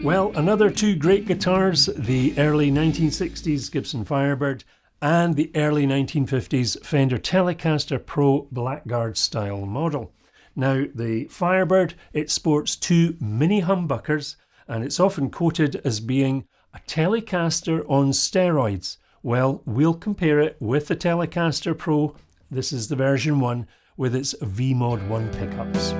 Well, another two great guitars, the early 1960s Gibson Firebird and the early 1950s Fender Telecaster Pro Blackguard style model. Now, the Firebird, it sports two Mini-Humbuckers and it's often quoted as being a Telecaster on steroids. Well, we'll compare it with the Telecaster Pro, this is the version 1, with its V-Mod 1 pickups.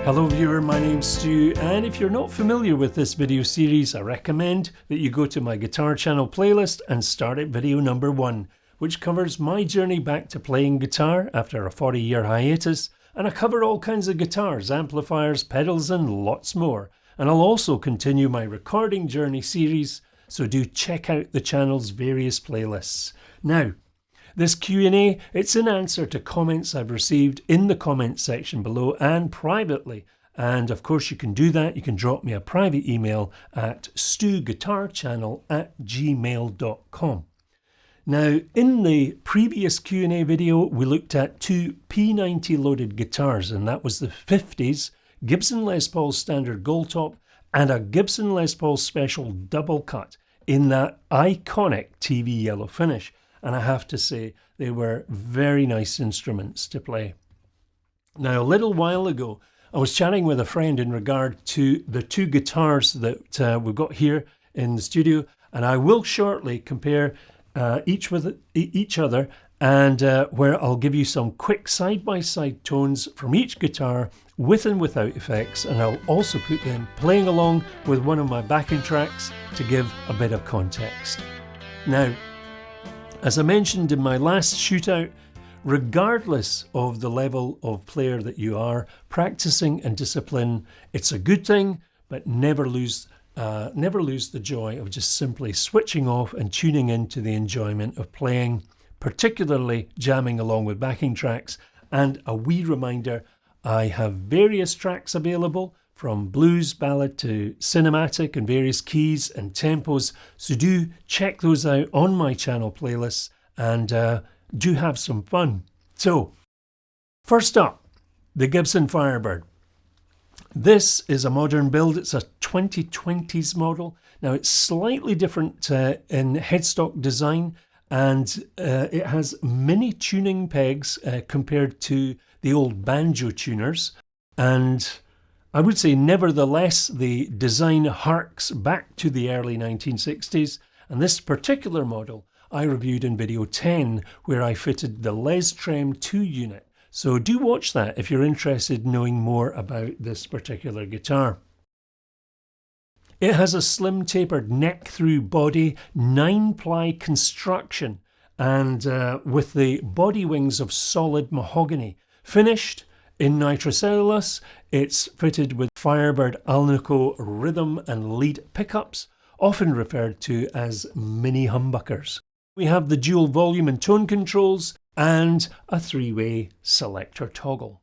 Hello viewer, my name's Stu, and if you're not familiar with this video series, I recommend that you go to my guitar channel playlist and start at video number 1, which covers my journey back to playing guitar after a 40-year hiatus, and I cover all kinds of guitars, amplifiers, pedals and lots more. And I'll also continue my recording journey series, so do check out the channel's various playlists. Now, this Q&A, it's in answer to comments I've received in the comments section below and privately. And of course you can do that. You can drop me a private email at stuguitarchannel@gmail.com. Now, in the previous Q&A video, we looked at two P90 loaded guitars, and that was the 50s Gibson Les Paul Standard Gold Top and a Gibson Les Paul Special Double Cut in that iconic TV yellow finish. And I have to say, they were very nice instruments to play. Now, a little while ago, I was chatting with a friend in regard to the two guitars that we've got here in the studio, and I will shortly compare each with each other, and where I'll give you some quick side-by-side tones from each guitar with and without effects, and I'll also put them playing along with one of my backing tracks to give a bit of context. Now, as I mentioned in my last shootout, regardless of the level of player that you are, practicing and discipline, it's a good thing, but never lose the joy of just simply switching off and tuning into the enjoyment of playing, particularly jamming along with backing tracks. And a wee reminder, I have various tracks available from blues, ballad to cinematic and various keys and tempos, so do check those out on my channel playlists and do have some fun. So, first up, the Gibson Firebird. This is a modern build, it's a 2020s model. Now it's slightly different in headstock design, and it has mini tuning pegs compared to the old banjo tuners, and I would say nevertheless the design harks back to the early 1960s, and this particular model I reviewed in video 10 where I fitted the Les Trem 2 unit, so do watch that if you're interested in knowing more about this particular guitar. It has a slim tapered neck through body, 9-ply construction, and with the body wings of solid mahogany, finished in nitrocellulose. It's fitted with Firebird Alnico rhythm and lead pickups, often referred to as Mini-Humbuckers. We have the dual volume and tone controls and a 3-way selector toggle.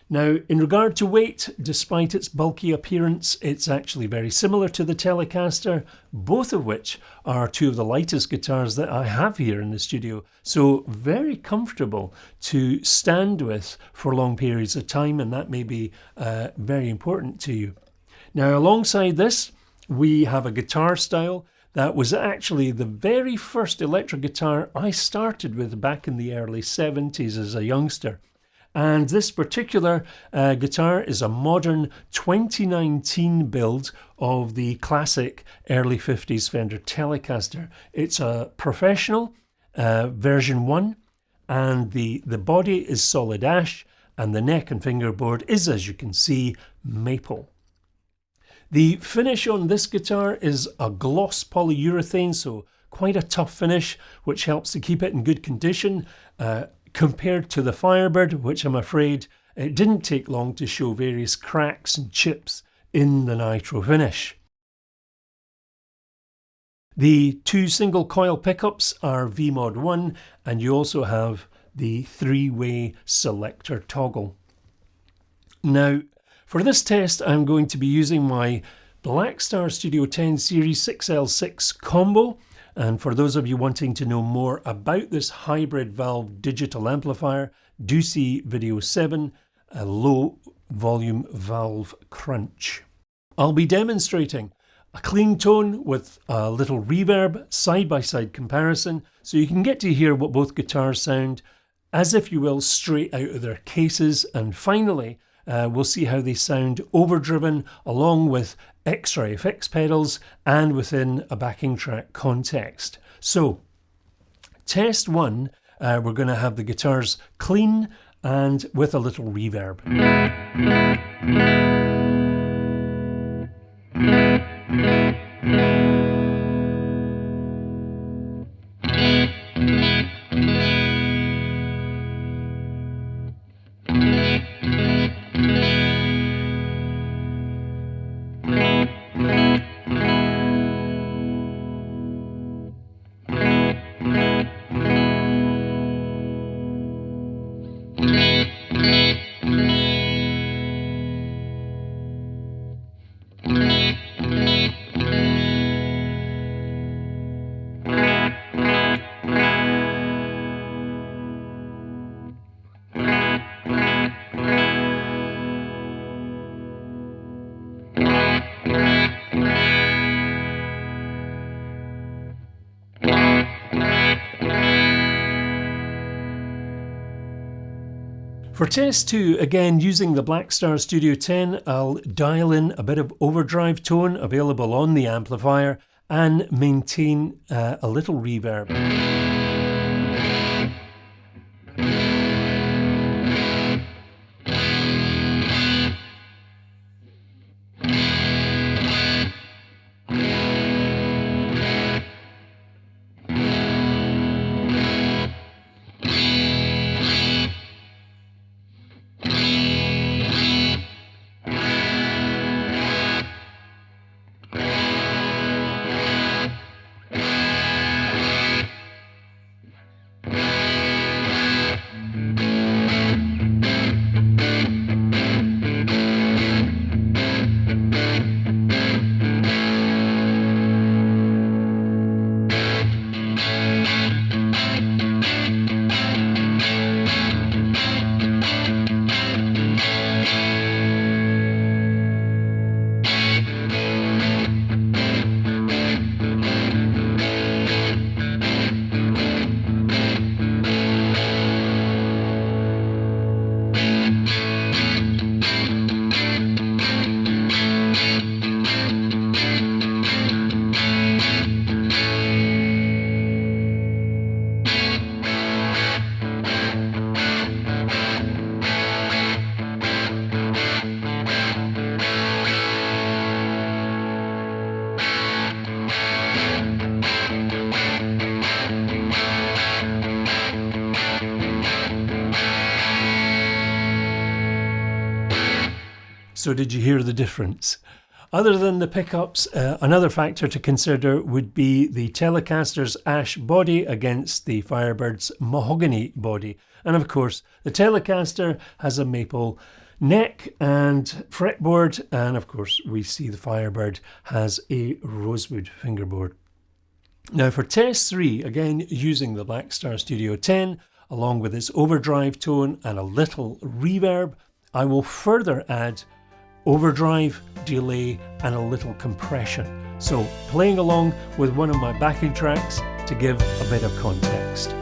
Now, in regard to weight, despite its bulky appearance, it's actually very similar to the Telecaster, both of which are two of the lightest guitars that I have here in the studio, so very comfortable to stand with for long periods of time, and that may be very important to you. Now, alongside this, we have a guitar style that was actually the very first electric guitar I started with back in the early 70s as a youngster. And this particular guitar is a modern 2019 build of the classic early 50s Fender Telecaster. It's a professional version 1, and the body is solid ash, and the neck and fingerboard is, as you can see, maple. The finish on this guitar is a gloss polyurethane, so quite a tough finish, which helps to keep it in good condition. Compared to the Firebird, which I'm afraid it didn't take long to show various cracks and chips in the nitro finish. The two single coil pickups are V-Mod 1, and you also have the 3-way selector toggle. Now, for this test, I'm going to be using my Blackstar Studio 10 Series 6L6 combo. And for those of you wanting to know more about this hybrid valve digital amplifier, do see video 7, a low volume valve crunch. I'll be demonstrating a clean tone with a little reverb, side-by-side comparison, so you can get to hear what both guitars sound, as if you will, straight out of their cases. And finally, we'll see how they sound overdriven along with extra effects pedals and within a backing track context. So, test 1, we're going to have the guitars clean and with a little reverb. For test 2, again using the Blackstar Studio 10, I'll dial in a bit of overdrive tone available on the amplifier and maintain a little reverb. So did you hear the difference? Other than the pickups, another factor to consider would be the Telecaster's ash body against the Firebird's mahogany body. And of course, the Telecaster has a maple neck and fretboard, and of course we see the Firebird has a rosewood fingerboard. Now for test 3, again using the Blackstar Studio 10, along with its overdrive tone and a little reverb, I will further add overdrive, delay and a little compression. So playing along with one of my backing tracks to give a bit of context.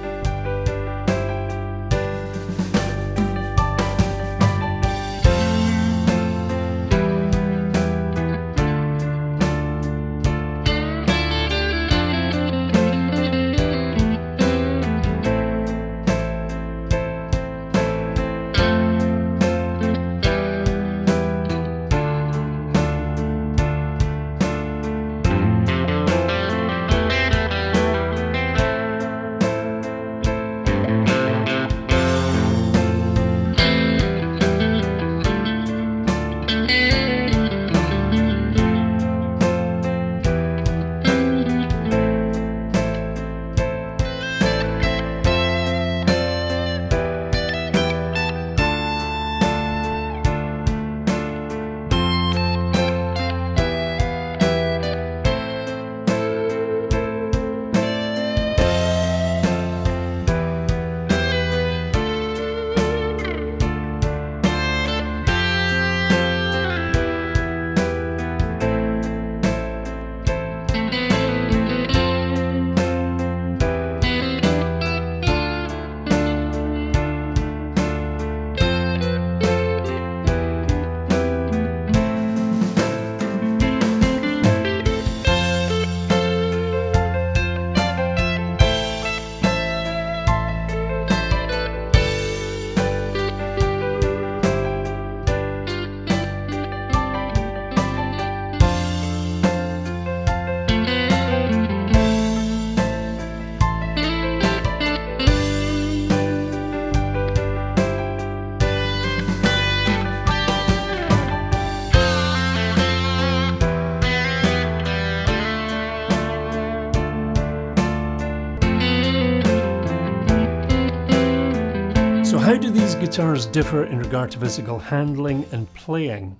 So how do these guitars differ in regard to physical handling and playing?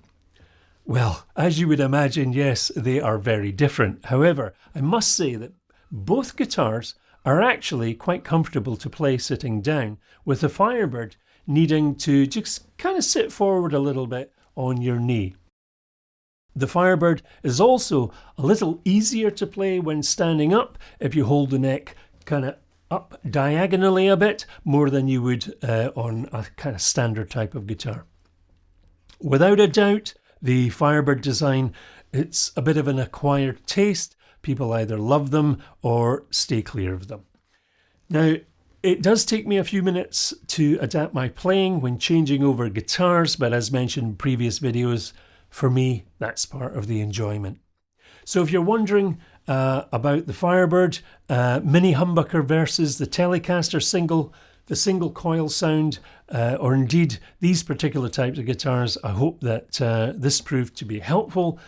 Well, as you would imagine, yes, they are very different. However, I must say that both guitars are actually quite comfortable to play sitting down, with the Firebird needing to just kind of sit forward a little bit on your knee. The Firebird is also a little easier to play when standing up if you hold the neck kind of up diagonally a bit more than you would on a kind of standard type of guitar. Without a doubt, the Firebird design, it's a bit of an acquired taste. People either love them or stay clear of them. Now, it does take me a few minutes to adapt my playing when changing over guitars, but as mentioned in previous videos, for me, that's part of the enjoyment. So if you're wondering about the Firebird, Mini-Humbucker versus the Telecaster the single-coil sound, or indeed these particular types of guitars, I hope that this proved to be helpful.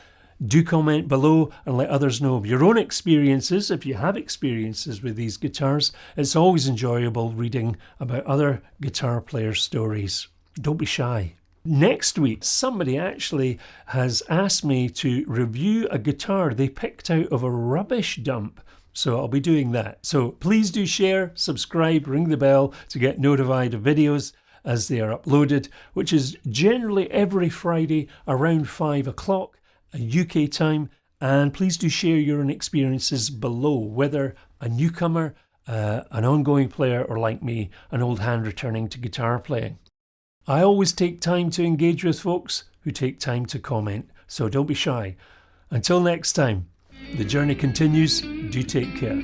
Do comment below and let others know of your own experiences. If you have experiences with these guitars, it's always enjoyable reading about other guitar players' stories. Don't be shy. Next week, somebody actually has asked me to review a guitar they picked out of a rubbish dump. So I'll be doing that. So please do share, subscribe, ring the bell to get notified of videos as they are uploaded, which is generally every Friday around 5 o'clock UK time. And please do share your own experiences below, whether a newcomer, an ongoing player, or like me, an old hand returning to guitar playing. I always take time to engage with folks who take time to comment, so don't be shy. Until next time, the journey continues. Do take care.